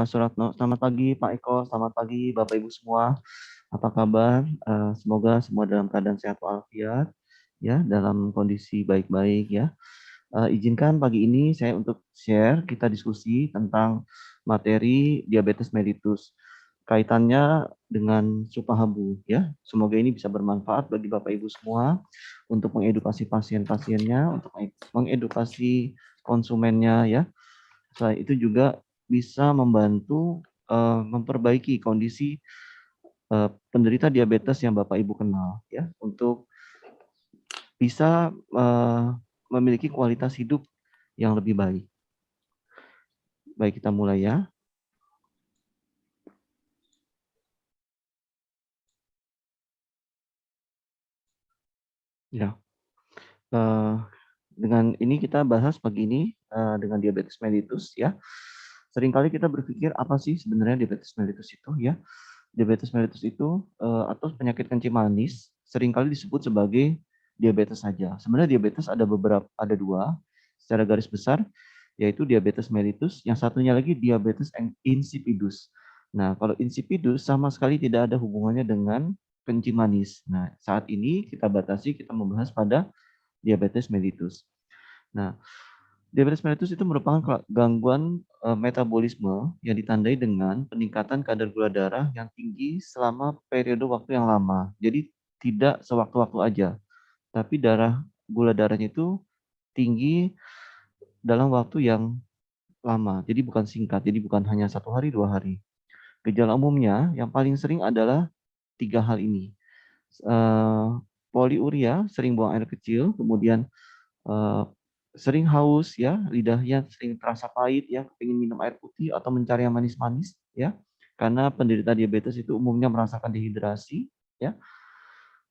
Pak Suratno. Selamat pagi Pak Eko, selamat pagi Bapak Ibu semua. Apa kabar? Semoga semua dalam keadaan sehat walafiat, ya, dalam kondisi baik-baik ya. Izinkan pagi ini saya untuk share, kita diskusi tentang materi diabetes mellitus. Kaitannya dengan Supahabu ya. Semoga ini bisa bermanfaat bagi Bapak Ibu semua untuk mengedukasi pasien-pasiennya, untuk mengedukasi konsumennya ya. Selain itu juga bisa membantu memperbaiki kondisi penderita diabetes yang Bapak Ibu kenal ya, untuk bisa memiliki kualitas hidup yang lebih baik. Baik, kita mulai ya. Ya, dengan ini kita bahas pagi ini dengan diabetes mellitus ya. Seringkali kita berpikir apa sih sebenarnya diabetes mellitus itu ya. Diabetes mellitus itu atau penyakit kencing manis seringkali disebut sebagai diabetes saja. Sebenarnya diabetes ada dua secara garis besar, yaitu diabetes mellitus, yang satunya lagi diabetes insipidus. Nah, kalau insipidus sama sekali tidak ada hubungannya dengan kencing manis. Nah, saat ini kita membahas pada diabetes mellitus. Nah, diabetes mellitus itu merupakan gangguan metabolisme yang ditandai dengan peningkatan kadar gula darah yang tinggi selama periode waktu yang lama. Jadi tidak sewaktu-waktu aja, tapi gula darahnya itu tinggi dalam waktu yang lama. Jadi bukan singkat, jadi bukan hanya 1 hari, 2 hari. Gejala umumnya yang paling sering adalah 3 hal ini. Poliuria, sering buang air kecil, kemudian sering haus ya, lidahnya sering terasa pahit ya, ingin minum air putih atau mencari yang manis-manis ya. Karena penderita diabetes itu umumnya merasakan dehidrasi ya.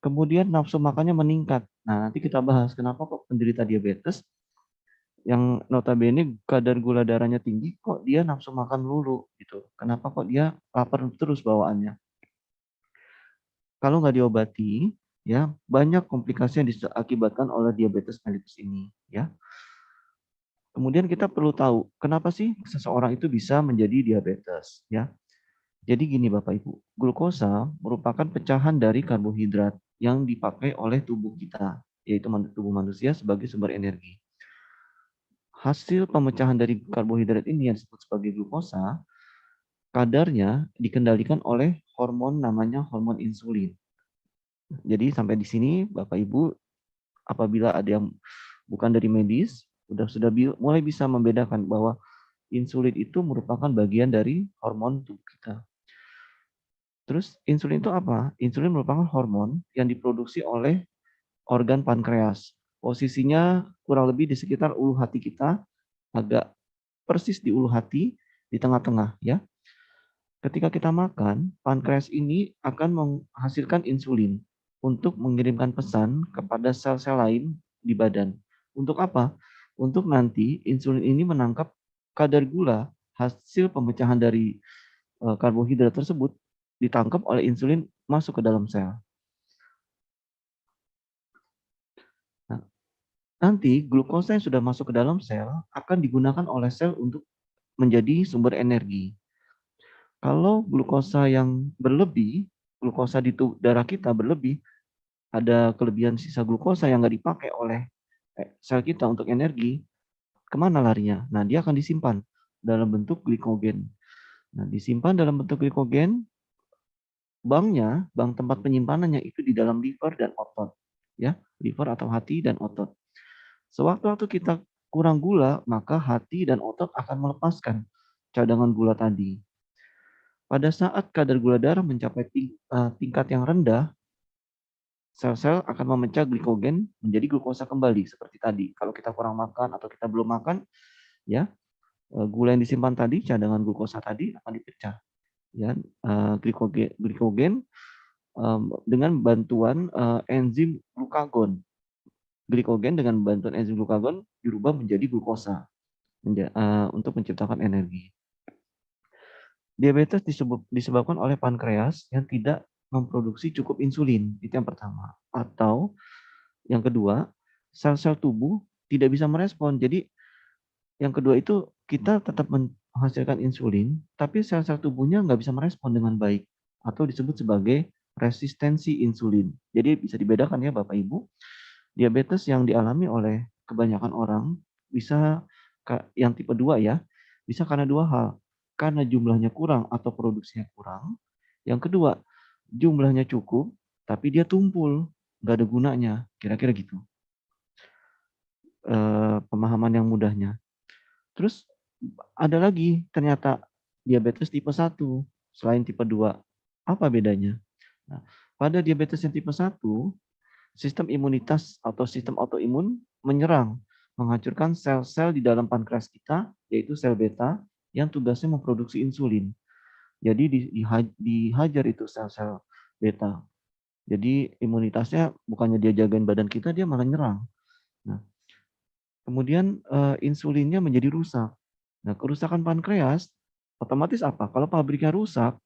Kemudian nafsu makannya meningkat. Nah, nanti kita bahas kenapa kok penderita diabetes yang notabene kadar gula darahnya tinggi kok dia nafsu makan melulu gitu. Kenapa kok dia lapar terus bawaannya? Kalau nggak diobati ya, banyak komplikasi yang diakibatkan oleh diabetes mellitus ini ya. Kemudian kita perlu tahu, kenapa sih seseorang itu bisa menjadi diabetes, ya. Jadi gini Bapak Ibu, glukosa merupakan pecahan dari karbohidrat yang dipakai oleh tubuh kita, yaitu tubuh manusia sebagai sumber energi. Hasil pemecahan dari karbohidrat ini yang disebut sebagai glukosa, kadarnya dikendalikan oleh hormon namanya hormon insulin. Jadi sampai di sini Bapak Ibu, apabila ada yang bukan dari medis, sudah mulai bisa membedakan bahwa insulin itu merupakan bagian dari hormon tubuh kita. Terus insulin itu apa? Insulin merupakan hormon yang diproduksi oleh organ pankreas. Posisinya kurang lebih di sekitar ulu hati kita, agak persis di ulu hati, di tengah-tengah ya. Ketika kita makan, pankreas ini akan menghasilkan insulin untuk mengirimkan pesan kepada sel-sel lain di badan. Untuk apa? Untuk nanti insulin ini menangkap kadar gula hasil pemecahan dari karbohidrat tersebut ditangkap oleh insulin masuk ke dalam sel. Nah, nanti glukosa yang sudah masuk ke dalam sel akan digunakan oleh sel untuk menjadi sumber energi. Kalau glukosa yang berlebih, glukosa di darah kita berlebih, ada kelebihan sisa glukosa yang nggak dipakai oleh sel kita untuk energi, kemana larinya? Nah, dia akan disimpan dalam bentuk glikogen. Nah, disimpan dalam bentuk glikogen, bank tempat penyimpanannya itu di dalam liver dan otot. Ya, liver atau hati dan otot. Sewaktu-waktu kita kurang gula, maka hati dan otot akan melepaskan cadangan gula tadi. Pada saat kadar gula darah mencapai tingkat yang rendah, sel-sel akan memecah glikogen menjadi glukosa kembali seperti tadi. Kalau kita kurang makan atau kita belum makan, ya gula yang disimpan tadi, cadangan glukosa tadi akan dipecah. Ya, glikogen dengan bantuan enzim glukagon. Glikogen dengan bantuan enzim glukagon dirubah menjadi glukosa untuk menciptakan energi. Diabetes disebabkan oleh pankreas yang tidak memproduksi cukup insulin, itu yang pertama. Atau yang kedua, sel-sel tubuh tidak bisa merespon. Jadi yang kedua itu kita tetap menghasilkan insulin, tapi sel-sel tubuhnya nggak bisa merespon dengan baik atau disebut sebagai resistensi insulin. Jadi bisa dibedakan ya Bapak Ibu, diabetes yang dialami oleh kebanyakan orang bisa yang tipe 2 ya, bisa karena dua hal. Karena jumlahnya kurang atau produksinya kurang. Yang kedua, jumlahnya cukup tapi dia tumpul, nggak ada gunanya, kira-kira gitu. Pemahaman yang mudahnya. Terus ada lagi ternyata diabetes tipe 1 selain tipe 2. Apa bedanya? Nah, pada diabetes yang tipe 1, sistem imunitas atau sistem autoimun menyerang, menghancurkan sel-sel di dalam pankreas kita, yaitu sel beta yang tugasnya memproduksi insulin. Jadi dihajar itu sel-sel beta. Jadi imunitasnya bukannya dia jagain badan kita, dia malah nyerang. Nah, kemudian insulinnya menjadi rusak. Nah, kerusakan pankreas otomatis apa? Kalau pabriknya rusak,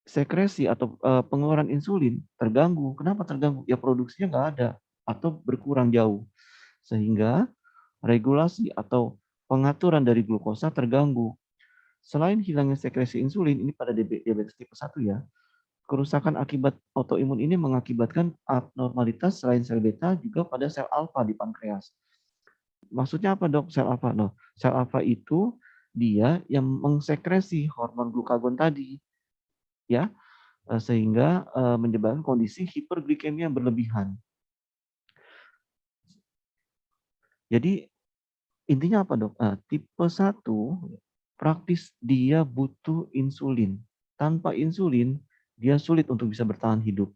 sekresi atau pengeluaran insulin terganggu. Kenapa terganggu? Ya produksinya nggak ada atau berkurang jauh. Sehingga regulasi atau pengaturan dari glukosa terganggu. Selain hilangnya sekresi insulin, ini pada diabetes tipe 1 ya, kerusakan akibat autoimun ini mengakibatkan abnormalitas selain sel beta juga pada sel alfa di pankreas. Maksudnya apa dok sel alfa? No, sel alfa itu dia yang mengsekresi hormon glukagon tadi, ya, sehingga menyebabkan kondisi hiperglikemia berlebihan. Jadi intinya apa dok? Tipe 1 praktis dia butuh insulin. Tanpa insulin dia sulit untuk bisa bertahan hidup.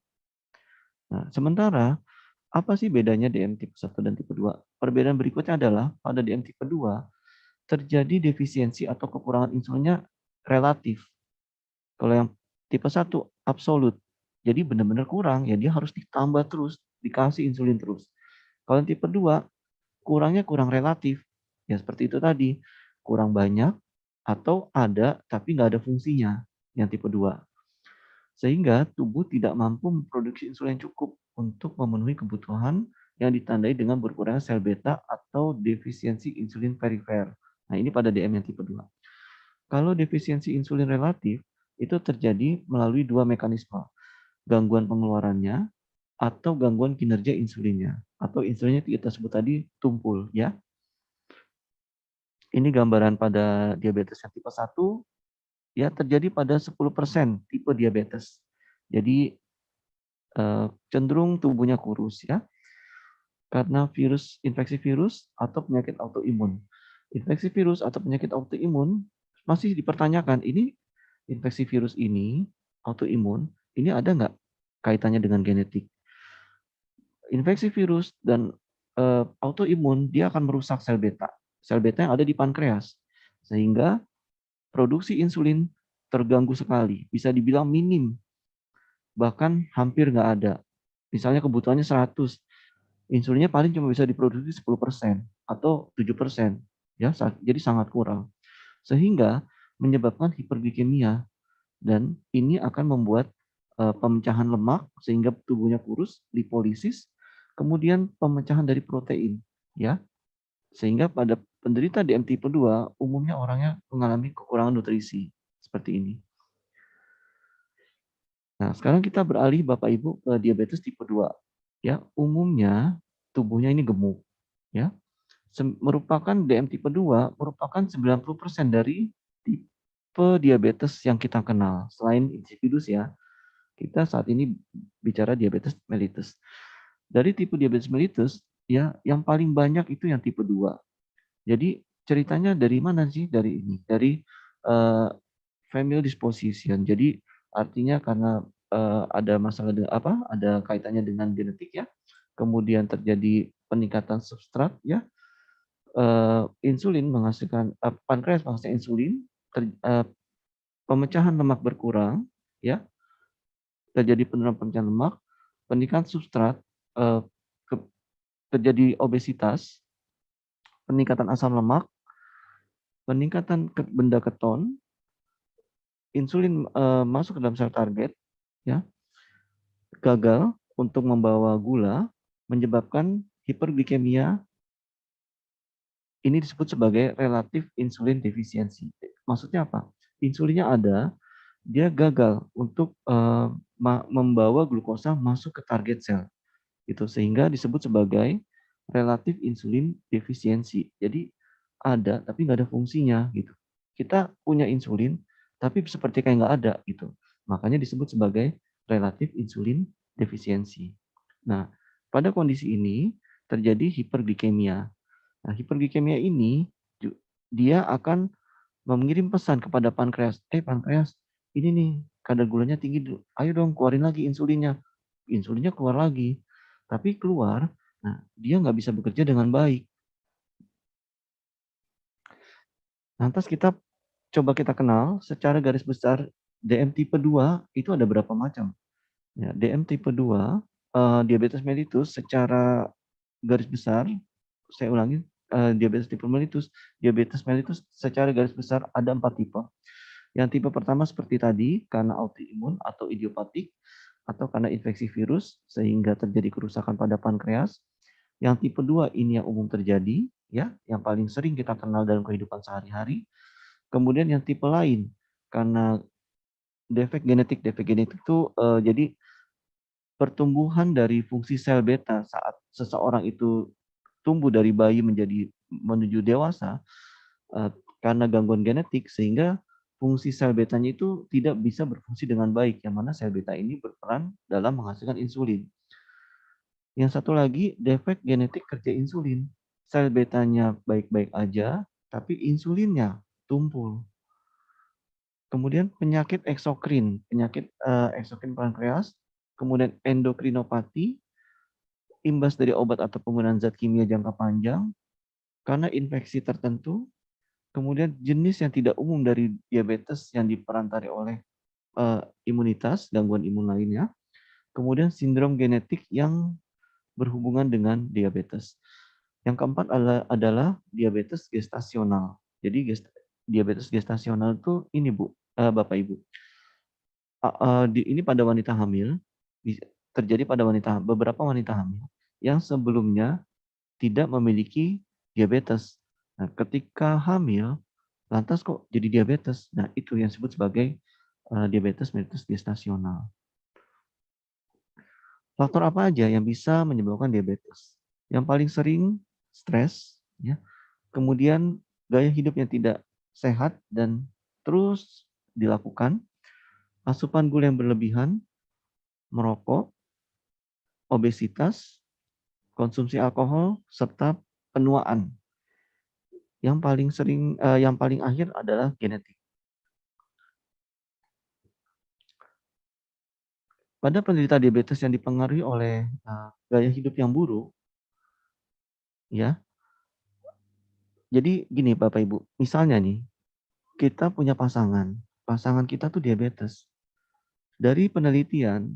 Nah, sementara apa sih bedanya DM tipe 1 dan tipe 2? Perbedaan berikutnya adalah pada DM tipe 2 terjadi defisiensi atau kekurangan insulinnya relatif. Kalau yang tipe 1 absolut. Jadi benar-benar kurang, ya dia harus ditambah terus, dikasih insulin terus. Kalau yang tipe 2 kurangnya kurang relatif. Ya seperti itu tadi, kurang banyak atau ada tapi nggak ada fungsinya yang tipe 2. Sehingga tubuh tidak mampu memproduksi insulin yang cukup untuk memenuhi kebutuhan yang ditandai dengan berkurangnya sel beta atau defisiensi insulin perifer. Nah, ini pada DM yang tipe 2. Kalau defisiensi insulin relatif, itu terjadi melalui dua mekanisme, gangguan pengeluarannya atau gangguan kinerja insulinnya. Atau insulinnya kita sebut tadi tumpul, ya. Ini gambaran pada diabetes yang tipe 1, ya terjadi pada 10% tipe diabetes. Jadi cenderung tubuhnya kurus ya, karena infeksi virus atau penyakit autoimun. Infeksi virus atau penyakit autoimun masih dipertanyakan, ini infeksi virus ini, autoimun, ini ada nggak kaitannya dengan genetik? Infeksi virus dan autoimun, dia akan merusak sel beta. Sel beta yang ada di pankreas. Sehingga produksi insulin terganggu sekali. Bisa dibilang minim. Bahkan hampir nggak ada. Misalnya kebutuhannya 100. Insulinnya paling cuma bisa diproduksi 10% atau 7%. Ya, jadi sangat kurang. Sehingga menyebabkan hiperglikemia. Dan ini akan membuat pemecahan lemak sehingga tubuhnya kurus, lipolisis, kemudian pemecahan dari protein, ya. Sehingga pada penderita DM tipe 2 umumnya orangnya mengalami kekurangan nutrisi seperti ini. Nah, sekarang kita beralih Bapak Ibu ke diabetes tipe 2. Ya, umumnya tubuhnya ini gemuk, ya. Merupakan DM tipe 2 merupakan 90% dari tipe diabetes yang kita kenal selain insipidus ya. Kita saat ini bicara diabetes mellitus. Dari tipe diabetes mellitus, ya, yang paling banyak itu yang tipe 2. Jadi ceritanya dari mana sih? Dari ini, dari family disposition. Jadi artinya karena ada masalah dengan apa? Ada kaitannya dengan genetik ya. Kemudian terjadi peningkatan substrat ya. Insulin menghasilkan pankreas menghasilkan insulin, pemecahan lemak berkurang ya. Terjadi penurunan pemecahan lemak, peningkatan substrat, terjadi obesitas, peningkatan asam lemak, peningkatan benda keton, insulin masuk ke dalam sel target, ya, gagal untuk membawa gula, menyebabkan hiperglikemia, ini disebut sebagai relatif insulin defisiensi. Maksudnya apa? Insulinnya ada, dia gagal untuk membawa glukosa masuk ke target sel, gitu. Sehingga disebut sebagai relatif insulin defisiensi. Jadi ada tapi nggak ada fungsinya, gitu. Kita punya insulin tapi seperti kayak nggak ada, gitu. Makanya disebut sebagai relatif insulin defisiensi. Nah, pada kondisi ini terjadi hiperglikemia. Nah, hiperglikemia ini dia akan mengirim pesan kepada pankreas, pankreas, ini nih kadar gulanya tinggi, ayo dong keluarin lagi insulinnya. Insulinnya keluar lagi, tapi keluar, nah dia nggak bisa bekerja dengan baik. Lantas coba kita kenal secara garis besar DM tipe 2 itu ada berapa macam? Ya, DM tipe 2, diabetes mellitus secara garis besar, saya ulangi, diabetes mellitus secara garis besar ada 4 tipe. Yang tipe pertama seperti tadi, karena autoimun atau idiopatik, atau karena infeksi virus sehingga terjadi kerusakan pada pankreas. Yang tipe 2 ini yang umum terjadi, ya, yang paling sering kita kenal dalam kehidupan sehari-hari. Kemudian yang tipe lain karena defek genetik itu jadi pertumbuhan dari fungsi sel beta saat seseorang itu tumbuh dari bayi menuju dewasa karena gangguan genetik sehingga fungsi sel betanya itu tidak bisa berfungsi dengan baik, yang mana sel beta ini berperan dalam menghasilkan insulin. Yang satu lagi defek genetik kerja insulin. Sel betanya baik-baik aja, tapi insulinnya tumpul. Kemudian penyakit eksokrin pankreas, kemudian endokrinopati, imbas dari obat atau penggunaan zat kimia jangka panjang, karena infeksi tertentu, kemudian jenis yang tidak umum dari diabetes yang diperantari oleh imunitas, gangguan imun lainnya, kemudian sindrom genetik yang berhubungan dengan diabetes. Yang keempat adalah diabetes gestasional. Jadi diabetes gestasional itu ini Bu, Bapak Ibu. Ini pada wanita hamil, terjadi pada beberapa wanita hamil yang sebelumnya tidak memiliki diabetes. Nah, ketika hamil, lantas kok jadi diabetes? Nah, itu yang disebut sebagai diabetes mellitus gestasional. Faktor apa aja yang bisa menyebabkan diabetes? Yang paling sering stres, ya. Kemudian gaya hidup yang tidak sehat dan terus dilakukan, asupan gula yang berlebihan, merokok, obesitas, konsumsi alkohol, serta penuaan. Yang paling akhir adalah genetik. Pada penderita diabetes yang dipengaruhi oleh gaya hidup yang buruk, ya. Jadi gini Bapak Ibu, misalnya nih, kita punya pasangan kita tuh diabetes. Dari penelitian,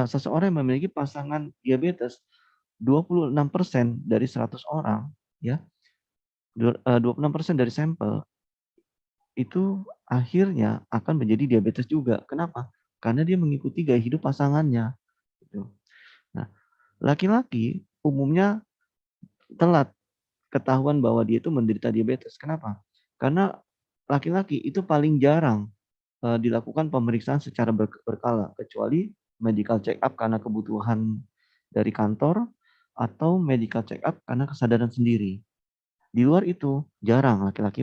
seseorang yang memiliki pasangan diabetes 26% dari 100 orang, ya, 26% dari sampel itu akhirnya akan menjadi diabetes juga. Kenapa? Karena dia mengikuti gaya hidup pasangannya. Gitu. Nah, laki-laki umumnya telat ketahuan bahwa dia itu menderita diabetes. Kenapa? Karena laki-laki itu paling jarang dilakukan pemeriksaan secara berkala, kecuali medical check up karena kebutuhan dari kantor atau medical check up karena kesadaran sendiri. Di luar itu jarang laki-laki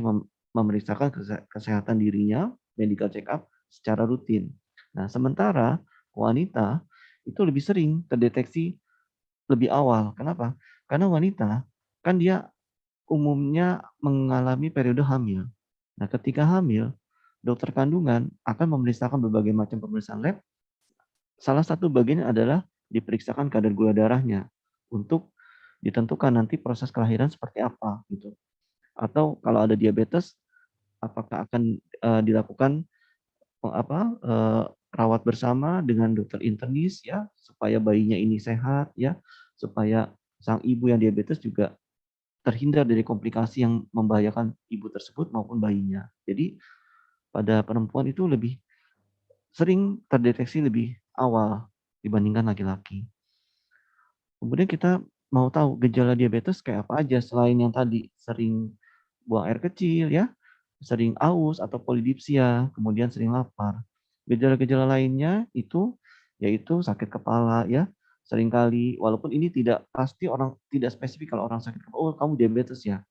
memeriksakan kesehatan dirinya, medical check up secara rutin. Nah, sementara wanita itu lebih sering terdeteksi lebih awal. Kenapa? Karena wanita kan dia umumnya mengalami periode hamil. Nah, ketika hamil, dokter kandungan akan memeriksakan berbagai macam pemeriksaan lab. Salah satu bagian adalah diperiksakan kadar gula darahnya untuk ditentukan nanti proses kelahiran seperti apa gitu. Atau kalau ada diabetes, apakah akan dilakukan rawat bersama dengan dokter internis ya supaya bayinya ini sehat ya, supaya sang ibu yang diabetes juga terhindar dari komplikasi yang membahayakan ibu tersebut maupun bayinya. Jadi pada perempuan itu lebih sering terdeteksi lebih awal dibandingkan laki-laki. Kemudian kita mau tahu gejala diabetes kayak apa aja selain yang tadi, sering buang air kecil ya, sering aus atau polidipsia, kemudian sering lapar. Gejala-gejala lainnya itu yaitu sakit kepala ya, seringkali walaupun ini tidak pasti orang tidak spesifik kalau orang sakit kepala, "Oh, kamu diabetes ya."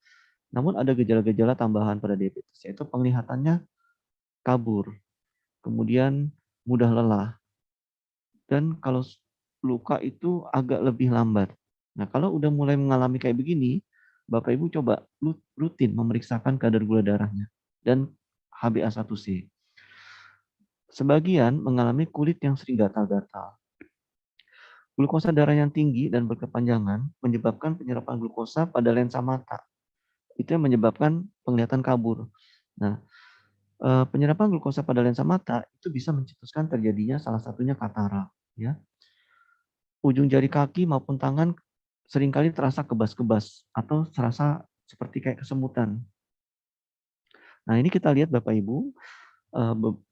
Namun ada gejala-gejala tambahan pada diabetes, yaitu penglihatannya kabur, kemudian mudah lelah, dan kalau luka itu agak lebih lambat. Nah, kalau udah mulai mengalami kayak begini, Bapak Ibu coba rutin memeriksakan kadar gula darahnya dan HbA1c. Sebagian mengalami kulit yang sering gatal-gatal. Glukosa darah yang tinggi dan berkepanjangan menyebabkan penyerapan glukosa pada lensa mata. Itu yang menyebabkan penglihatan kabur. Nah, penyerapan glukosa pada lensa mata itu bisa mencetuskan terjadinya salah satunya katarak, ya. Ujung jari kaki maupun tangan seringkali terasa kebas-kebas atau terasa seperti kayak kesemutan. Nah, ini kita lihat Bapak Ibu,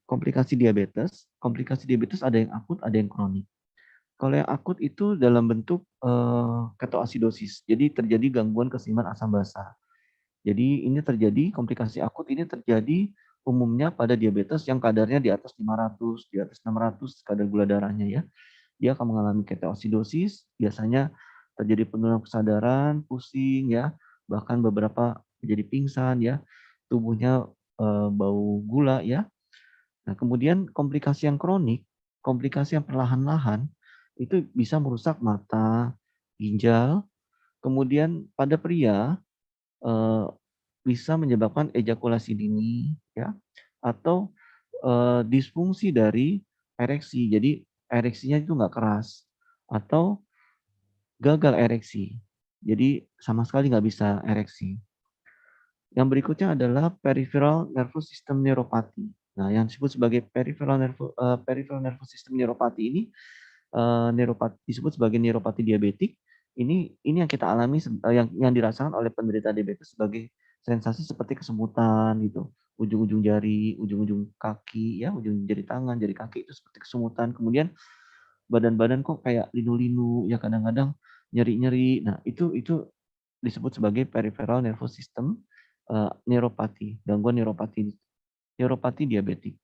komplikasi diabetes ada yang akut, ada yang kronik. Kalau yang akut itu dalam bentuk ketoasidosis, jadi terjadi gangguan keseimbangan asam basa. Jadi ini terjadi, komplikasi akut ini terjadi umumnya pada diabetes yang kadarnya di atas 500, di atas 600 kadar gula darahnya ya. Dia akan mengalami ketoasidosis, biasanya terjadi penurunan kesadaran, pusing ya, bahkan beberapa menjadi pingsan ya, tubuhnya bau gula ya. Nah, kemudian komplikasi yang kronik, komplikasi yang perlahan-lahan itu bisa merusak mata, ginjal, kemudian pada pria eh, bisa menyebabkan ejakulasi dini ya, atau disfungsi dari ereksi. Jadi ereksinya itu nggak keras atau gagal ereksi. Jadi sama sekali nggak bisa ereksi. Yang berikutnya adalah peripheral nervous system neuropathy. Nah, yang disebut sebagai peripheral nervous system neuropathy ini disebut sebagai neuropati diabetik. Ini yang kita alami yang dirasakan oleh penderita diabetes sebagai sensasi seperti kesemutan gitu. Ujung-ujung jari, ujung-ujung kaki ya, ujung jari tangan, jari kaki itu seperti kesemutan. Kemudian badan-badan kok kayak linu-linu ya, kadang-kadang nyeri-nyeri. Nah, itu disebut sebagai peripheral nervous system neuropati, gangguan neuropati diabetik.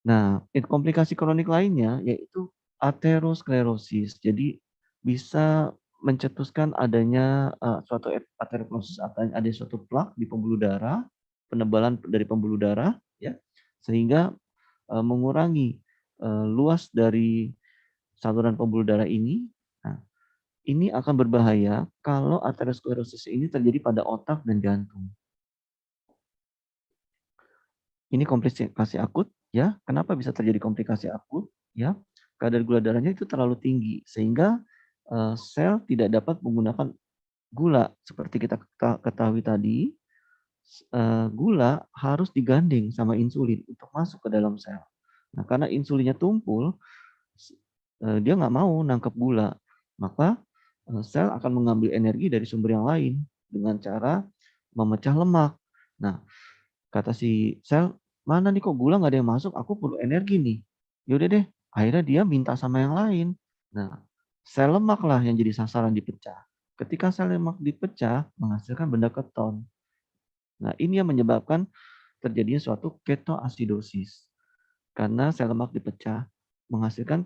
Nah, komplikasi kronik lainnya yaitu aterosklerosis. Jadi bisa mencetuskan adanya suatu aterosklerosis atau ada suatu plak di pembuluh darah, penebalan dari pembuluh darah ya, sehingga mengurangi luas dari saluran pembuluh darah ini. Nah, ini akan berbahaya kalau aterosklerosis ini terjadi pada otak dan jantung. Ini komplikasi akut ya. Kenapa bisa terjadi komplikasi akut ya? Kadar gula darahnya itu terlalu tinggi sehingga sel tidak dapat menggunakan gula seperti kita ketahui tadi. Gula harus digandeng sama insulin untuk masuk ke dalam sel. Nah, karena insulinnya tumpul, dia nggak mau nangkep gula, maka sel akan mengambil energi dari sumber yang lain dengan cara memecah lemak. Nah, kata si sel, "Mana nih kok gula nggak ada yang masuk, aku perlu energi nih." Yaudah deh, akhirnya dia minta sama yang lain. Nah, sel lemak lah yang jadi sasaran dipecah. Ketika sel lemak dipecah, menghasilkan benda keton. Nah, ini yang menyebabkan terjadinya suatu ketoasidosis. Karena sel lemak dipecah, menghasilkan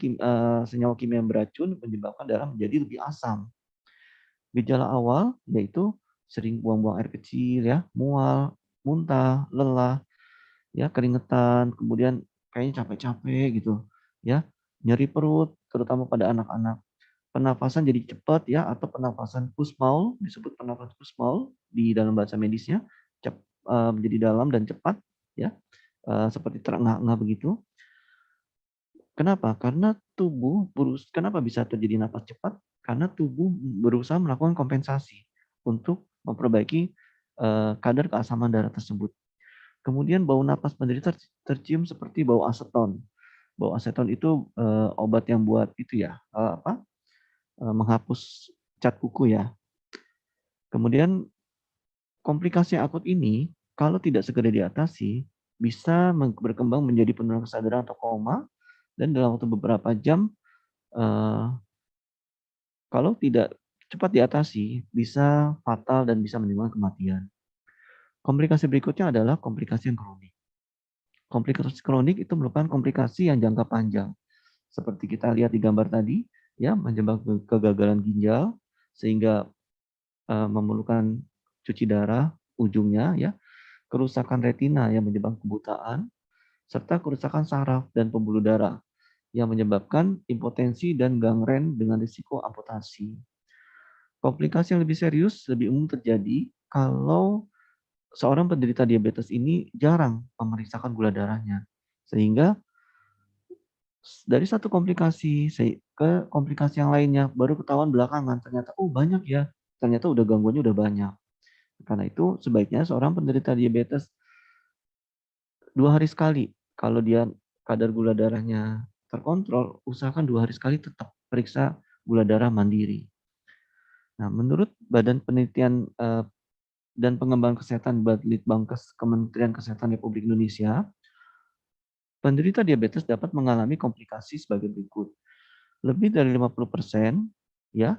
senyawa kimia yang beracun menyebabkan darah menjadi lebih asam. Gejala awal yaitu sering buang-buang air kecil ya, mual, muntah, lelah, ya keringetan, kemudian kayaknya capek-capek gitu, ya, nyeri perut, terutama pada anak-anak. Pernafasan jadi cepat ya, atau pernafasan push-pull, disebut pernafasan push-pull di dalam bahasa medisnya, menjadi dalam dan cepat, ya, seperti terengah-engah begitu. Kenapa? Karena kenapa bisa terjadi napas cepat? Karena tubuh berusaha melakukan kompensasi untuk memperbaiki kadar keasaman darah tersebut. Kemudian bau napas penderita tercium seperti bau aseton. Bau aseton itu obat yang buat itu ya, menghapus cat kuku ya. Kemudian komplikasi akut ini kalau tidak segera diatasi bisa berkembang menjadi penurunan kesadaran atau koma, dan dalam waktu beberapa jam Kalau tidak cepat diatasi, bisa fatal dan bisa menimbulkan kematian. Komplikasi berikutnya adalah komplikasi yang kronik. Komplikasi kronik itu merupakan komplikasi yang jangka panjang. Seperti kita lihat di gambar tadi, ya, menyebabkan kegagalan ginjal sehingga memerlukan cuci darah ujungnya, ya, kerusakan retina yang menyebabkan kebutaan, serta kerusakan saraf dan pembuluh darah yang menyebabkan impotensi dan gangren dengan risiko amputasi. Komplikasi yang lebih serius lebih umum terjadi kalau seorang penderita diabetes ini jarang memeriksakan gula darahnya. Sehingga dari satu komplikasi ke komplikasi yang lainnya baru ketahuan belakangan ternyata, oh banyak ya, ternyata udah gangguannya udah banyak. Karena itu sebaiknya seorang penderita diabetes 2 hari sekali, kalau dia kadar gula darahnya terkontrol, usahakan 2 hari sekali tetap periksa gula darah mandiri. Nah, menurut Badan Penelitian dan Pengembangan Kesehatan Litbangkes Kementerian Kesehatan Republik Indonesia, penderita diabetes dapat mengalami komplikasi sebagai berikut. Lebih dari 50% ya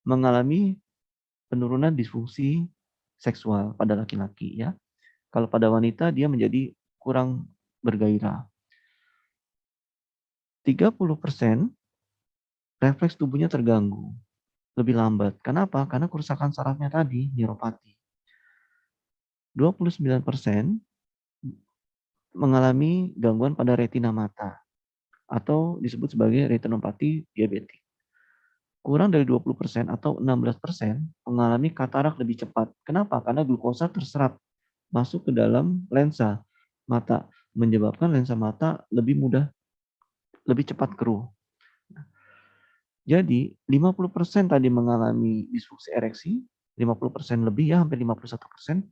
mengalami penurunan disfungsi seksual pada laki-laki ya. Kalau pada wanita dia menjadi kurang bergairah. 30% refleks tubuhnya terganggu, lebih lambat. Kenapa? Karena kerusakan sarafnya tadi, neuropati. 29% mengalami gangguan pada retina mata atau disebut sebagai retinopati diabetik. Kurang dari 20% atau 16% mengalami katarak lebih cepat. Kenapa? Karena glukosa terserap masuk ke dalam lensa mata, menyebabkan lensa mata lebih cepat keruh. Jadi 50% tadi mengalami disfungsi ereksi, 50% lebih ya, hampir 51%.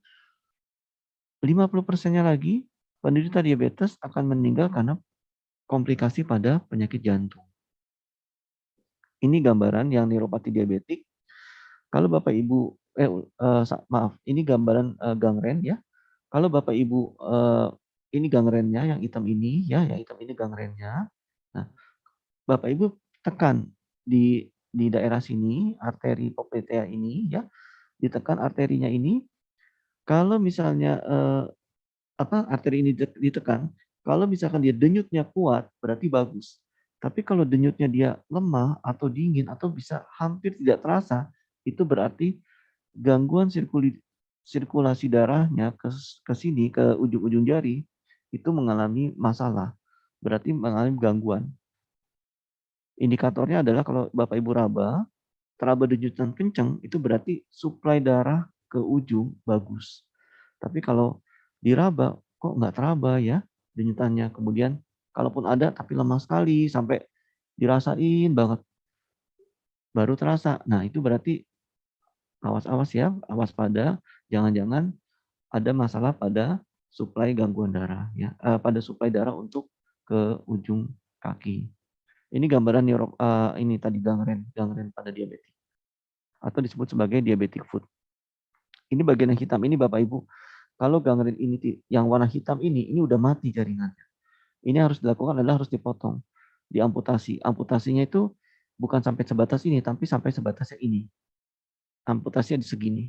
50%-nya lagi penderita diabetes akan meninggal karena komplikasi pada penyakit jantung. Ini gambaran yang neuropati diabetik. Kalau Bapak Ibu maaf, ini gambaran gangren ya. Kalau Bapak Ibu ini gangrennya yang hitam ini ya, yang hitam ini gangrennya. Nah, Bapak Ibu tekan di daerah sini, arteri popltea ini ya, ditekan arterinya ini. Kalau misalnya arteri ini ditekan, kalau misalkan dia denyutnya kuat, berarti bagus. Tapi kalau denyutnya dia lemah atau dingin atau bisa hampir tidak terasa, itu berarti gangguan sirkulasi darahnya ke sini, ke ujung-ujung jari, itu mengalami masalah. Berarti mengalami gangguan. Indikatornya adalah kalau Bapak Ibu teraba denyutan kencang, itu berarti suplai darah ke ujung bagus. Tapi kalau diraba, kok nggak teraba ya denyutannya. Kemudian kalaupun ada tapi lemah sekali sampai dirasain banget, baru terasa. Nah itu berarti awas-awas ya, awas pada jangan-jangan ada masalah pada suplai gangguan darah ya, pada suplai darah untuk ke ujung kaki. Ini gambaran ini tadi gangren pada diabetes atau disebut sebagai diabetic foot. Ini bagian yang hitam ini Bapak Ibu. Kalau gangren ini yang warna hitam ini udah mati jaringannya. Ini harus dilakukan adalah harus dipotong, diamputasi. Amputasinya itu bukan sampai sebatas ini, tapi sampai sebatasnya ini. Amputasinya di segini.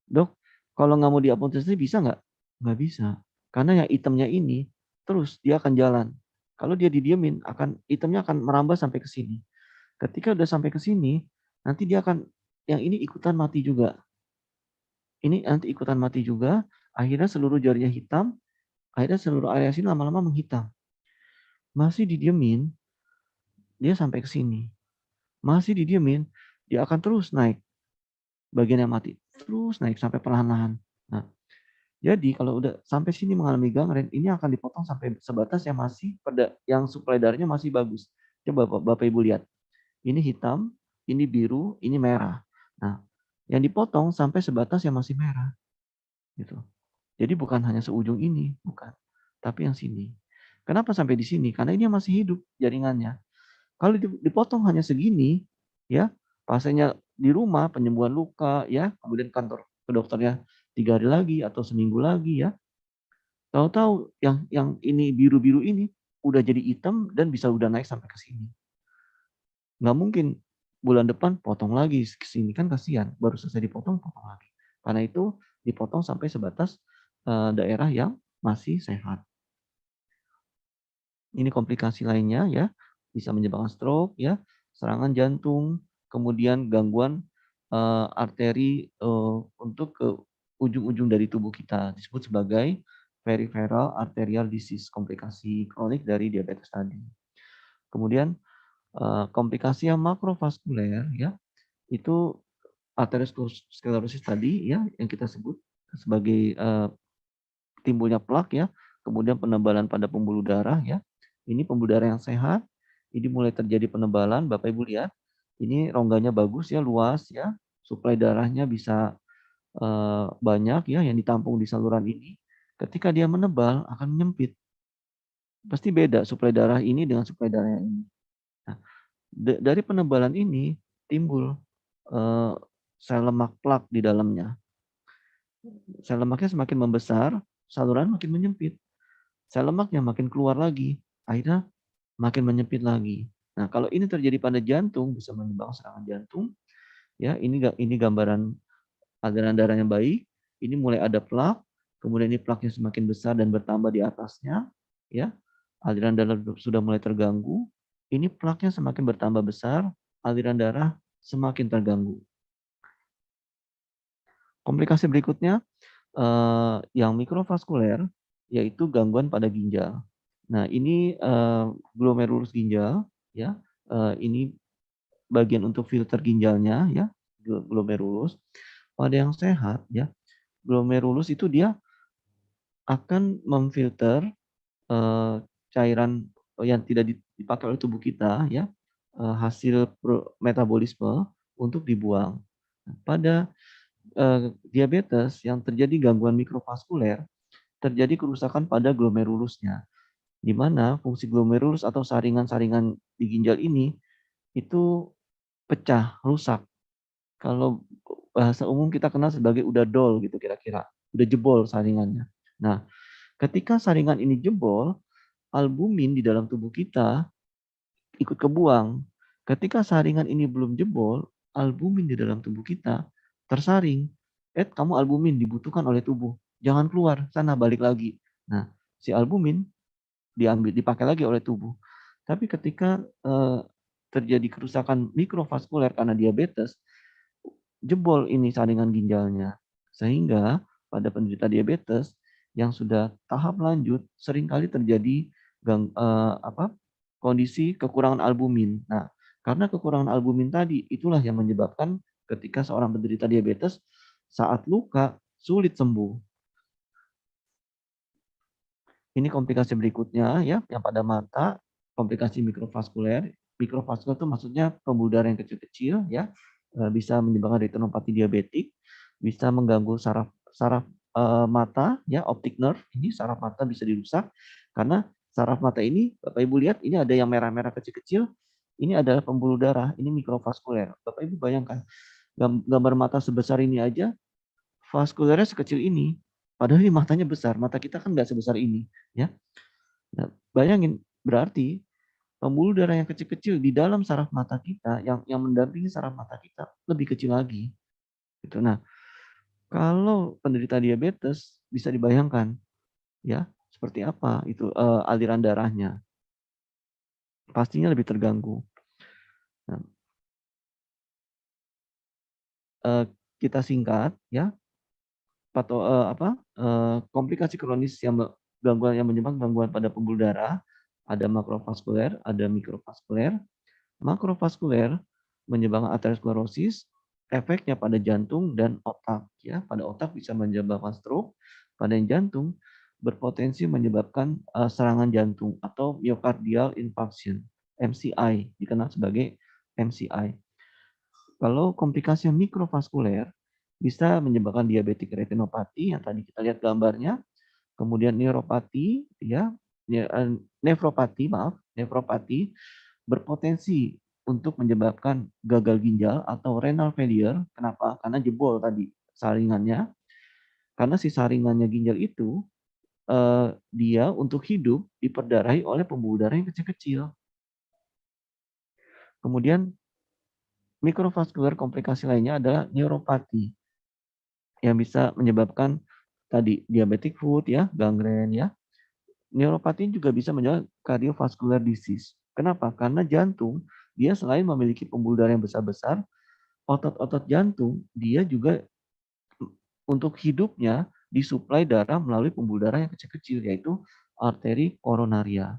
Dok, kalau nggak mau diamputasi bisa nggak? Nggak bisa. Karena yang hitamnya ini terus dia akan jalan. Kalau dia didiemin, hitamnya akan merambah sampai ke sini. Ketika udah sampai ke sini, nanti dia akan yang ini ikutan mati juga. Ini nanti ikutan mati juga, akhirnya seluruh jarinya hitam, akhirnya seluruh area sini lama-lama menghitam. Masih didiemin, dia sampai ke sini. Masih didiemin, dia akan terus naik. Bagian yang mati, terus naik sampai perlahan-lahan. Nah, jadi kalau udah sampai sini mengalami gangren, ini akan dipotong sampai sebatas yang masih yang suplai darahnya masih bagus. Coba Bapak Ibu lihat. Ini hitam, ini biru, ini merah. Nah, yang dipotong sampai sebatas yang masih merah. Gitu. Jadi bukan hanya seujung ini, bukan. Tapi yang sini. Kenapa sampai di sini? Karena ini masih hidup jaringannya. Kalau dipotong hanya segini, ya, pasiennya di rumah penyembuhan luka, ya, kemudian kantor ke dokternya 3 hari lagi atau seminggu lagi, ya. Tahu-tahu yang ini biru-biru ini udah jadi hitam dan bisa udah naik sampai ke sini. Nggak mungkin bulan depan potong lagi ke sini, kan kasihan, baru selesai dipotong, potong lagi. Karena itu dipotong sampai sebatas daerah yang masih sehat. Ini komplikasi lainnya ya, bisa menyebabkan stroke ya, serangan jantung, kemudian gangguan arteri untuk ke ujung-ujung dari tubuh kita, disebut sebagai peripheral arterial disease, komplikasi kronik dari diabetes tadi. Kemudian komplikasi yang makrovaskuler ya, itu aterosklerosis tadi ya, yang kita sebut sebagai timbulnya plak ya, kemudian penebalan pada pembuluh darah ya. Ini pembuluh darah yang sehat, ini mulai terjadi penebalan, Bapak Ibu lihat. Ini rongganya bagus ya, luas ya, suplai darahnya bisa banyak ya yang ditampung di saluran ini. Ketika dia menebal akan menyempit. Pasti beda suplai darah ini dengan suplai darah yang ini. Nah, dari penebalan ini timbul sel lemak plak di dalamnya. Sel lemaknya semakin membesar, saluran makin menyempit. Sel lemaknya makin keluar lagi, akhirnya makin menyempit lagi. Nah, kalau ini terjadi pada jantung, bisa menyebabkan serangan jantung. Ya, ini gambaran aliran darah yang baik. Ini mulai ada plak, kemudian ini plaknya semakin besar dan bertambah di atasnya. Ya, aliran darah sudah mulai terganggu. Ini plaknya semakin bertambah besar, aliran darah semakin terganggu. Komplikasi berikutnya yang mikrovaskuler, yaitu gangguan pada ginjal. Nah, ini glomerulus ginjal, ya. Ini bagian untuk filter ginjalnya, ya, glomerulus. Pada yang sehat, ya, glomerulus itu dia akan memfilter cairan yang tidak dipakai oleh tubuh kita, ya, hasil metabolisme untuk dibuang. Pada diabetes yang terjadi gangguan mikrovaskuler, terjadi kerusakan pada glomerulusnya, di mana fungsi glomerulus atau saringan-saringan di ginjal ini itu pecah, rusak. Kalau bahasa umum kita kenal sebagai udah dol gitu kira-kira, udah jebol saringannya. Nah, ketika saringan ini jebol, albumin di dalam tubuh kita ikut kebuang. Ketika saringan ini belum jebol, albumin di dalam tubuh kita tersaring. Kamu albumin dibutuhkan oleh tubuh. Jangan keluar, sana balik lagi. Nah, si albumin dipakai lagi oleh tubuh. Tapi ketika terjadi kerusakan mikrovaskuler karena diabetes, jebol ini saringan ginjalnya. Sehingga pada penderita diabetes yang sudah tahap lanjut seringkali terjadi kondisi kekurangan albumin. Nah, karena kekurangan albumin tadi itulah yang menyebabkan ketika seorang penderita diabetes saat luka sulit sembuh. Ini komplikasi berikutnya ya, yang pada mata, komplikasi mikrovaskuler. Mikrovaskuler itu maksudnya pembuluh darah yang kecil-kecil ya, bisa menyebabkan retinopati diabetik, bisa mengganggu saraf mata ya, optic nerve. Ini saraf mata bisa dirusak karena saraf mata ini, Bapak Ibu lihat, ini ada yang merah-merah kecil-kecil. Ini adalah pembuluh darah, ini mikrovaskuler. Bapak Ibu bayangkan, gambar mata sebesar ini aja, vaskulernya sekecil ini. Padahal ini matanya besar, mata kita kan nggak sebesar ini, ya. Nah, bayangin, berarti pembuluh darah yang kecil-kecil di dalam saraf mata kita, yang mendampingi saraf mata kita lebih kecil lagi. Gitu. Nah, kalau penderita diabetes bisa dibayangkan, ya, seperti apa itu aliran darahnya, pastinya lebih terganggu. Nah, kita singkat, ya, komplikasi kronis yang menyebabkan gangguan pada pembuluh darah, ada makrovaskuler, ada mikrovaskuler. Makrovaskuler menyebabkan aterosklerosis, efeknya pada jantung dan otak ya. Pada otak bisa menyebabkan stroke, pada jantung berpotensi menyebabkan serangan jantung atau myocardial infarction, MCI, dikenal sebagai MCI. Kalau komplikasi mikrovaskuler bisa menyebabkan diabetik retinopati yang tadi kita lihat gambarnya, kemudian neuropati ya, nefropati berpotensi untuk menyebabkan gagal ginjal atau renal failure. Kenapa? Karena jebol tadi saringannya. Karena si saringannya ginjal itu dia untuk hidup diperdarahi oleh pembuluh darah yang kecil-kecil. Kemudian Mikrovaskular komplikasi lainnya adalah neuropati yang bisa menyebabkan tadi diabetic foot ya, gangren ya. Neuropati juga bisa menyebabkan cardiovascular disease. Kenapa? Karena jantung dia selain memiliki pembuluh darah yang besar-besar, otot-otot jantung dia juga untuk hidupnya disuplai darah melalui pembuluh darah yang kecil-kecil yaitu arteri koronaria.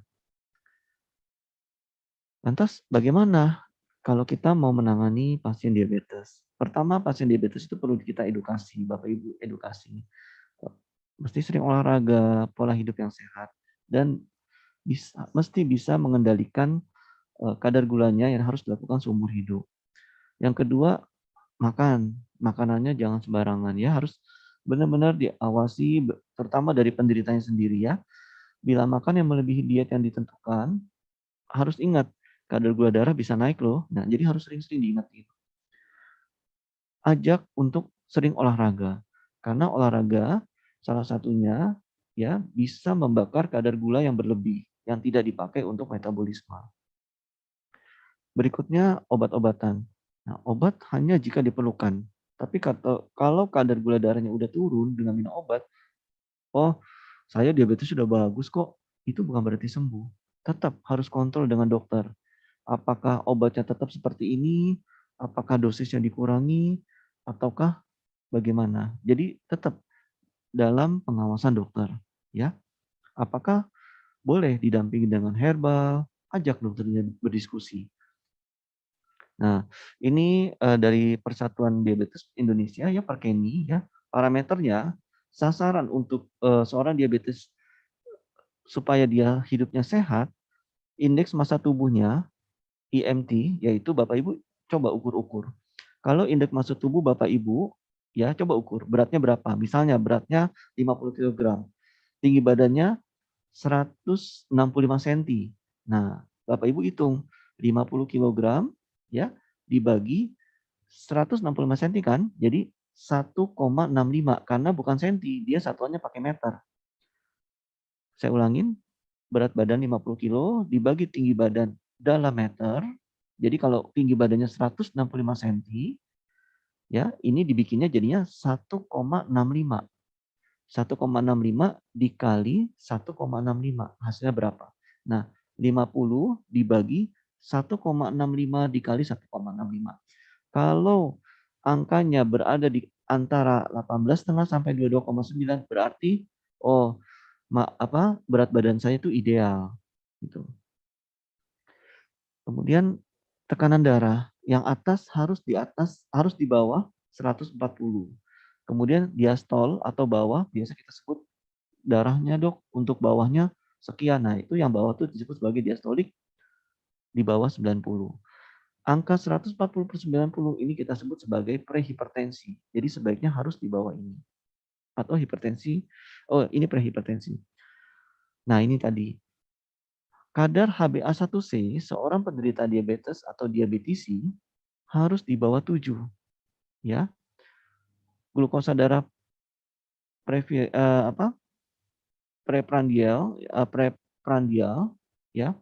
Lantas bagaimana kalau kita mau menangani pasien diabetes? Pertama, pasien diabetes itu perlu kita edukasi, Bapak Ibu edukasi. Mesti sering olahraga, pola hidup yang sehat, dan mesti bisa mengendalikan kadar gulanya yang harus dilakukan seumur hidup. Yang kedua, makanannya jangan sembarangan ya, harus benar-benar diawasi, terutama dari penderitanya sendiri ya. Bila makan yang melebihi diet yang ditentukan, harus ingat kadar gula darah bisa naik loh. Nah, jadi harus sering-sering diingat itu. Ajak untuk sering olahraga. Karena olahraga salah satunya ya bisa membakar kadar gula yang berlebih yang tidak dipakai untuk metabolisme. Berikutnya obat-obatan. Nah, obat hanya jika diperlukan. Tapi kalau kadar gula darahnya udah turun dengan minum obat, oh saya diabetes sudah bagus kok, itu bukan berarti sembuh. Tetap harus kontrol dengan dokter. Apakah obatnya tetap seperti ini? Apakah dosisnya dikurangi? Ataukah bagaimana? Jadi tetap dalam pengawasan dokter. Ya, apakah boleh didampingi dengan herbal? Ajak dokternya berdiskusi. Nah, ini dari Persatuan Diabetes Indonesia ya, Perkeni ya, parameternya sasaran untuk seorang diabetes supaya dia hidupnya sehat, indeks massa tubuhnya IMT, yaitu Bapak Ibu coba ukur-ukur. Kalau indeks massa tubuh Bapak Ibu ya coba ukur beratnya berapa. Misalnya beratnya 50 kg, tinggi badannya 165 cm. Nah, Bapak Ibu hitung 50 kg ya dibagi 165 cm kan, jadi 1,65 karena bukan senti, dia satuannya pakai meter. Saya ulangin, berat badan 50 kilo dibagi tinggi badan dalam meter. Jadi kalau tinggi badannya 165 cm, ya ini dibikinnya jadinya 1,65. 1,65 dikali 1,65 hasilnya berapa? Nah, 50 dibagi 1,65 dikali 1,65. Kalau angkanya berada di antara 18,5 sampai 22,9 berarti oh berat badan saya itu ideal gitu. Kemudian tekanan darah yang harus di bawah 140. Kemudian diastol atau bawah biasa kita sebut darahnya dok untuk bawahnya sekian. Nah, itu yang bawah itu disebut sebagai diastolik di bawah 90. Angka 140/90 ini kita sebut sebagai prehipertensi. Jadi sebaiknya harus di bawah ini. Atau hipertensi. Oh, ini prehipertensi. Nah, ini tadi. Kadar HbA1c seorang penderita diabetes atau diabetisi harus di bawah 7. Ya. Glukosa darah preprandial ya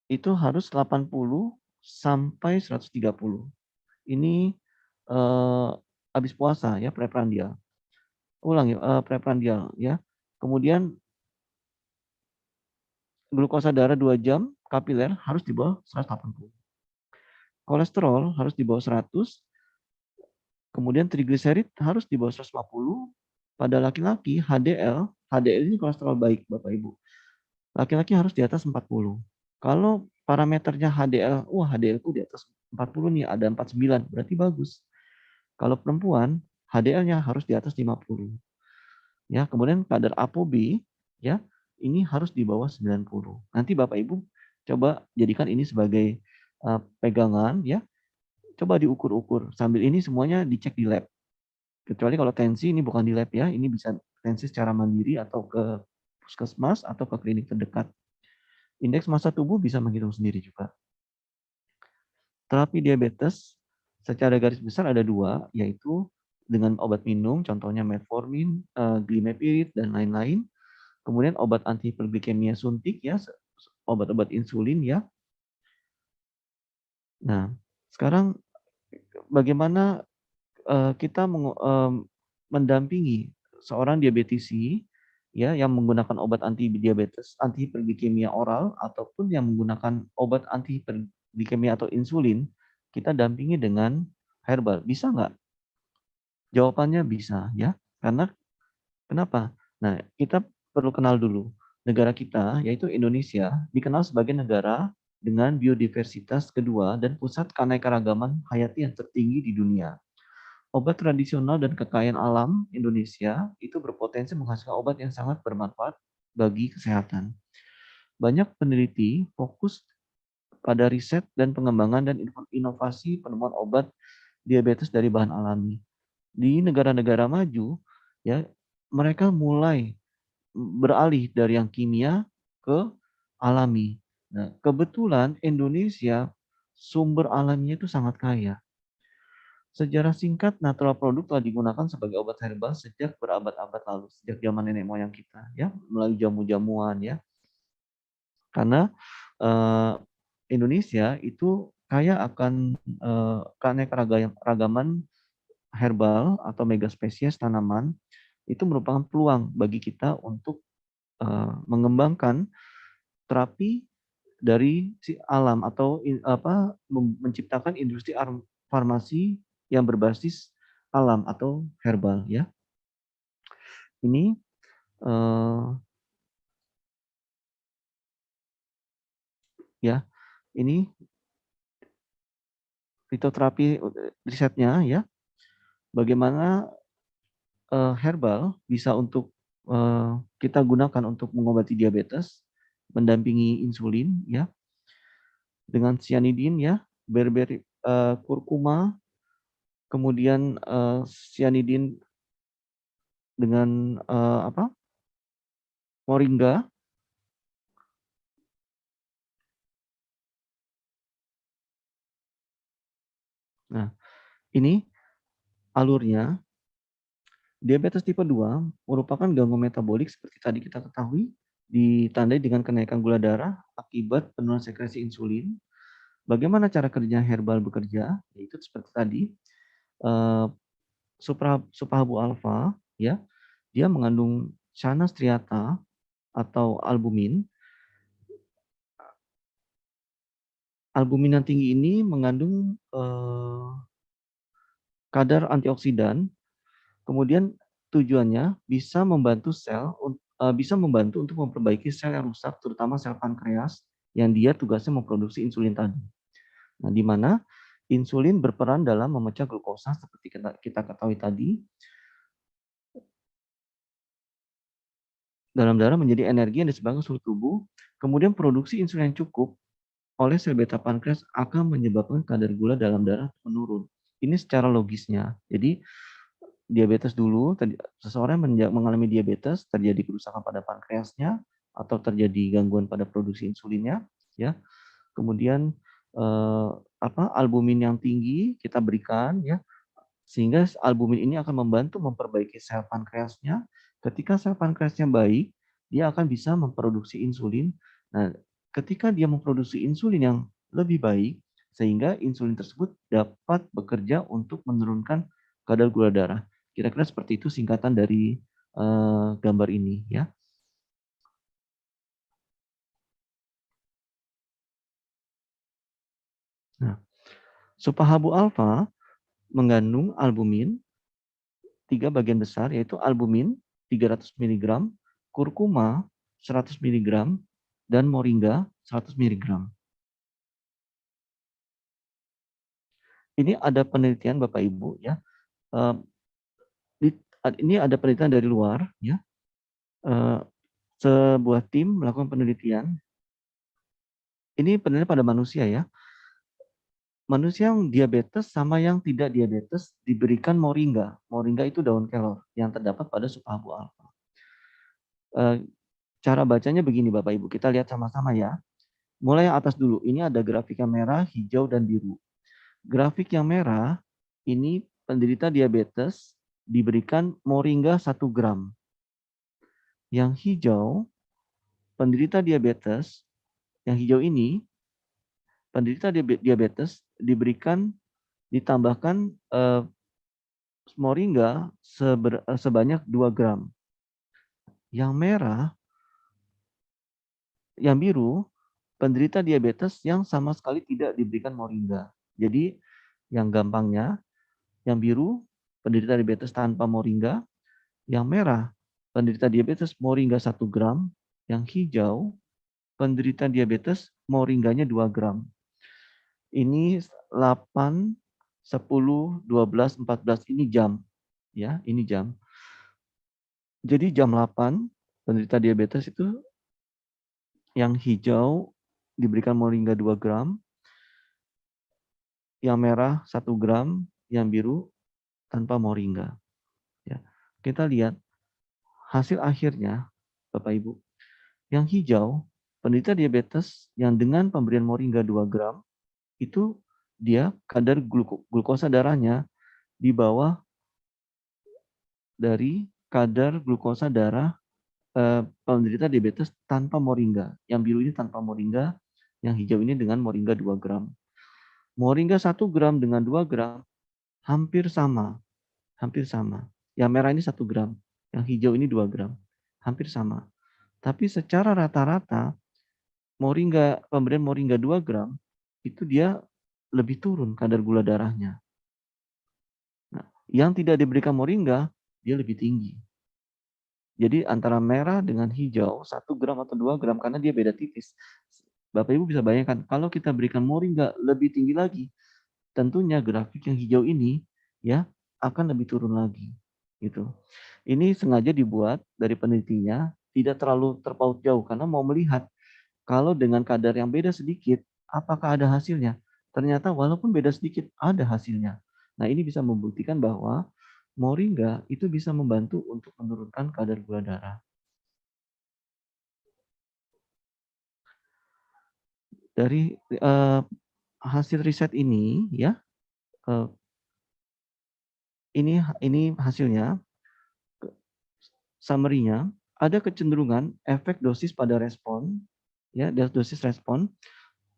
itu harus 80 sampai 130. Ini habis puasa ya preprandial. Ulang ya preprandial ya. Kemudian glukosa darah 2 jam kapiler harus di bawah 180. Kolesterol harus di bawah 100. Kemudian trigliserid harus di bawah 150. Pada laki-laki HDL ini kolesterol baik Bapak Ibu. Laki-laki harus di atas 40. Kalau parameternya HDL, HDL-ku di atas 40 nih, ada 49, berarti bagus. Kalau perempuan, HDL-nya harus di atas 50. Ya, kemudian kadar ApoB ya, ini harus di bawah 90. Nanti Bapak Ibu coba jadikan ini sebagai pegangan ya. Coba diukur-ukur. Sambil ini semuanya dicek di lab. Kecuali kalau tensi ini bukan di lab ya, ini bisa tensi secara mandiri atau ke puskesmas atau ke klinik terdekat. Indeks massa tubuh bisa menghitung sendiri juga. Terapi diabetes secara garis besar ada 2, yaitu dengan obat minum, contohnya metformin, glimepiride, dan lain-lain. Kemudian obat antihiperglikemia suntik ya, obat-obat insulin ya. Nah, sekarang bagaimana kita mendampingi seorang diabetisi ya yang menggunakan obat anti diabetes, anti hiperglikemia oral ataupun yang menggunakan obat anti hiperglikemia atau insulin, kita dampingi dengan herbal. Bisa nggak? Jawabannya bisa ya. Karena kenapa? Nah, kita perlu kenal dulu. Negara kita, yaitu Indonesia, dikenal sebagai negara dengan biodiversitas kedua dan pusat keanekaragaman hayati yang tertinggi di dunia. Obat tradisional dan kekayaan alam Indonesia itu berpotensi menghasilkan obat yang sangat bermanfaat bagi kesehatan. Banyak peneliti fokus pada riset dan pengembangan dan inovasi penemuan obat diabetes dari bahan alami. Di negara-negara maju, ya mereka mulai beralih dari yang kimia ke alami. Nah, kebetulan Indonesia sumber alaminya itu sangat kaya. Sejarah singkat, natural produk telah digunakan sebagai obat herbal sejak berabad-abad lalu, sejak zaman nenek moyang kita, ya, melalui jamu-jamuan, ya. Karena Indonesia itu kaya akan keanekaragaman herbal atau megaspesies tanaman itu merupakan peluang bagi kita untuk mengembangkan terapi dari si alam atau menciptakan industri farmasi yang berbasis alam atau herbal ya. Ini ya, ini fitoterapi risetnya ya. Bagaimana herbal bisa untuk kita gunakan untuk mengobati diabetes, mendampingi insulin ya, dengan cyanidin ya, beriberi kurkuma, kemudian cyanidin dengan moringa. Nah, ini alurnya. Diabetes tipe 2 merupakan gangguan metabolik seperti tadi kita ketahui, ditandai dengan kenaikan gula darah akibat penurunan sekresi insulin. Bagaimana cara kerja herbal bekerja? Yaitu seperti tadi, suprahabu alfa, ya, dia mengandung Shana striata atau albumin. Albumin yang tinggi ini mengandung kadar antioksidan. Kemudian tujuannya bisa membantu untuk memperbaiki sel yang rusak, terutama sel pankreas yang dia tugasnya memproduksi insulin tadi. Nah, di mana insulin berperan dalam memecah glukosa seperti kita ketahui tadi dalam darah menjadi energi yang disebabkan seluruh tubuh. Kemudian produksi insulin yang cukup oleh sel beta pankreas akan menyebabkan kadar gula dalam darah menurun. Ini secara logisnya. Jadi diabetes dulu, seseorang mengalami diabetes, terjadi kerusakan pada pankreasnya atau terjadi gangguan pada produksi insulinnya, ya. Kemudian albumin yang tinggi kita berikan, ya, sehingga albumin ini akan membantu memperbaiki sel pankreasnya. Ketika sel pankreasnya baik, dia akan bisa memproduksi insulin. Nah, ketika dia memproduksi insulin yang lebih baik, sehingga insulin tersebut dapat bekerja untuk menurunkan kadar gula darah. Kira-kira seperti itu singkatan dari gambar ini ya. Nah, supahabu alfa mengandung albumin 3 bagian besar, yaitu albumin 300 mg, kurkuma 100 mg, dan moringa 100 mg. Ini ada penelitian Bapak Ibu ya. Ini ada penelitian dari luar ya. Sebuah tim melakukan penelitian. Ini penelitian pada manusia ya. Manusia yang diabetes sama yang tidak diabetes diberikan moringa. Moringa itu daun kelor yang terdapat pada supahabu alfa. Cara bacanya begini Bapak Ibu, kita lihat sama-sama ya. Mulai yang atas dulu, ini ada grafik yang merah, hijau, dan biru. Grafik yang merah, ini penderita diabetes diberikan moringa 1 gram. Yang hijau, penderita diabetes, yang hijau ini, penderita diabetes diberikan ditambahkan moringa sebanyak 2 gram. Yang merah, yang biru, penderita diabetes yang sama sekali tidak diberikan moringa. Jadi yang gampangnya, yang biru penderita diabetes tanpa moringa, yang merah penderita diabetes moringa 1 gram, yang hijau penderita diabetes moringganya 2 gram. Ini 8, 10, 12, 14 ini jam ya, ini jam. Jadi jam 8 penderita diabetes itu yang hijau diberikan moringa 2 gram, yang merah 1 gram, yang biru tanpa moringa. Ya. Kita lihat hasil akhirnya, Bapak Ibu. Yang hijau, penderita diabetes yang dengan pemberian moringa 2 gram, itu dia kadar glukosa darahnya di bawah dari kadar glukosa darah penderita diabetes tanpa moringa. Yang biru ini tanpa moringa, yang hijau ini dengan moringa 2 gram. Moringa 1 gram dengan 2 gram hampir sama. Hampir sama. Yang merah ini 1 gram, yang hijau ini 2 gram. Hampir sama. Tapi secara rata-rata, pemberian moringa 2 gram, itu dia lebih turun kadar gula darahnya. Nah, yang tidak diberikan moringa, dia lebih tinggi. Jadi antara merah dengan hijau, 1 gram atau 2 gram, karena dia beda tipis. Bapak Ibu bisa bayangkan, kalau kita berikan moringa lebih tinggi lagi, tentunya grafik yang hijau ini ya akan lebih turun lagi. Gitu. Ini sengaja dibuat dari penelitinya tidak terlalu terpaut jauh karena mau melihat kalau dengan kadar yang beda sedikit, apakah ada hasilnya? Ternyata walaupun beda sedikit, ada hasilnya. Nah, ini bisa membuktikan bahwa moringa itu bisa membantu untuk menurunkan kadar gula darah. Dari hasil riset ini, ya, ini hasilnya, summary-nya, ada kecenderungan efek dosis pada respon, ya, dosis respon.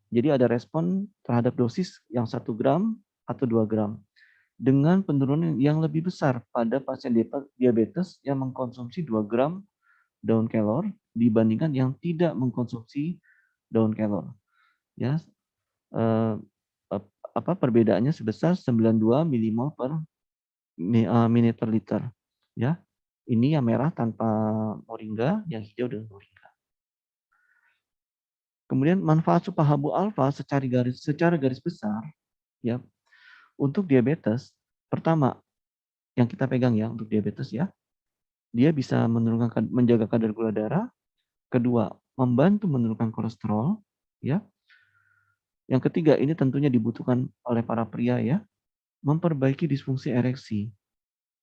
Jadi ada respon terhadap dosis yang 1 gram atau 2 gram. Dengan penurunan yang lebih besar pada pasien diabetes yang mengkonsumsi 2 gram daun kelor dibandingkan yang tidak mengkonsumsi daun kelor. Ya, perbedaannya sebesar 92 milimol per menit per liter. Ya, ini yang merah tanpa moringa, yang hijau dengan moringa. Kemudian manfaat Supahabu alfa secara garis besar, ya, untuk diabetes. Pertama, yang kita pegang ya untuk diabetes ya, dia bisa menjaga kadar gula darah. Kedua, membantu menurunkan kolesterol, ya. Yang ketiga, ini tentunya dibutuhkan oleh para pria ya, memperbaiki disfungsi ereksi.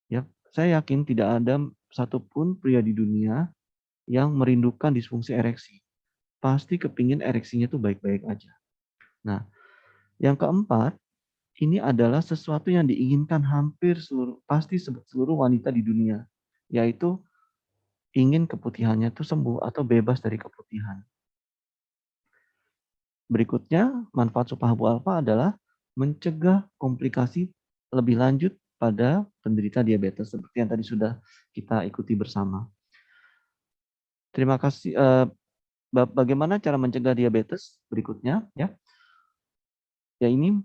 Ya, saya yakin tidak ada satupun pria di dunia yang merindukan disfungsi ereksi. Pasti kepingin ereksinya tuh baik-baik aja. Nah, yang keempat, ini adalah sesuatu yang diinginkan hampir seluruh wanita di dunia, yaitu ingin keputihannya itu sembuh atau bebas dari keputihan. Berikutnya, manfaat Supahabu alfa adalah mencegah komplikasi lebih lanjut pada penderita diabetes seperti yang tadi sudah kita ikuti bersama. Terima kasih. Bagaimana cara mencegah diabetes? Berikutnya, ya. Ya ini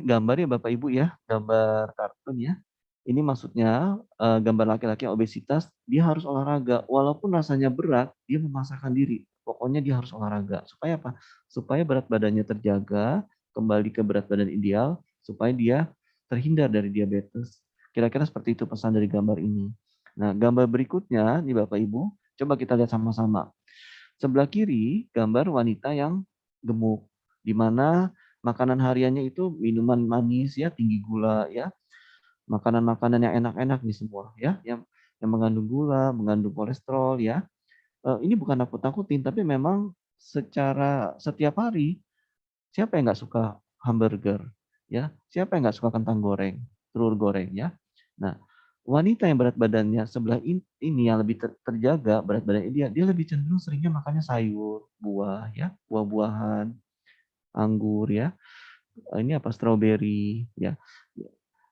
gambar ya Bapak Ibu ya, gambar kartun ya. Ini maksudnya gambar laki-laki yang obesitas, dia harus olahraga. Walaupun rasanya berat, dia memaksakan diri. Pokoknya dia harus olahraga. Supaya apa? Supaya berat badannya terjaga, kembali ke berat badan ideal, supaya dia terhindar dari diabetes. Kira-kira seperti itu pesan dari gambar ini. Nah, gambar berikutnya nih Bapak Ibu, coba kita lihat sama-sama. Sebelah kiri, gambar wanita yang gemuk, di mana makanan hariannya itu minuman manis ya, tinggi gula ya, makanan-makanan yang enak-enak nih semua ya, yang mengandung gula, mengandung kolesterol ya. Ini bukan nakut-nakutin, tapi memang secara setiap hari siapa yang nggak suka hamburger ya, siapa yang nggak suka kentang goreng, telur goreng ya. Nah, wanita yang berat badannya sebelah ini yang lebih terjaga berat badan dia lebih cenderung seringnya makannya sayur, buah ya, buah-buahan, anggur ya. Ini apa, stroberi, ya.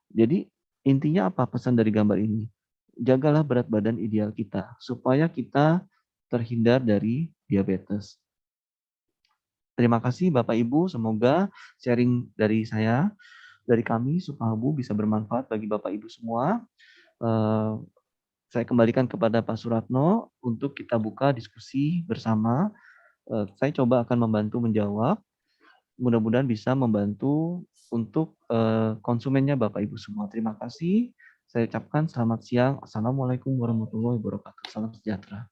Jadi intinya apa pesan dari gambar ini? Jagalah berat badan ideal kita, supaya kita terhindar dari diabetes. Terima kasih Bapak Ibu, semoga sharing dari saya, dari kami, Supahabu bisa bermanfaat bagi Bapak Ibu semua. Eh, saya kembalikan kepada Pak Suratno untuk kita buka diskusi bersama. Saya coba akan membantu menjawab. Mudah-mudahan bisa membantu untuk konsumennya Bapak Ibu semua. Terima kasih. Saya ucapkan selamat siang. Assalamualaikum warahmatullahi wabarakatuh. Salam sejahtera.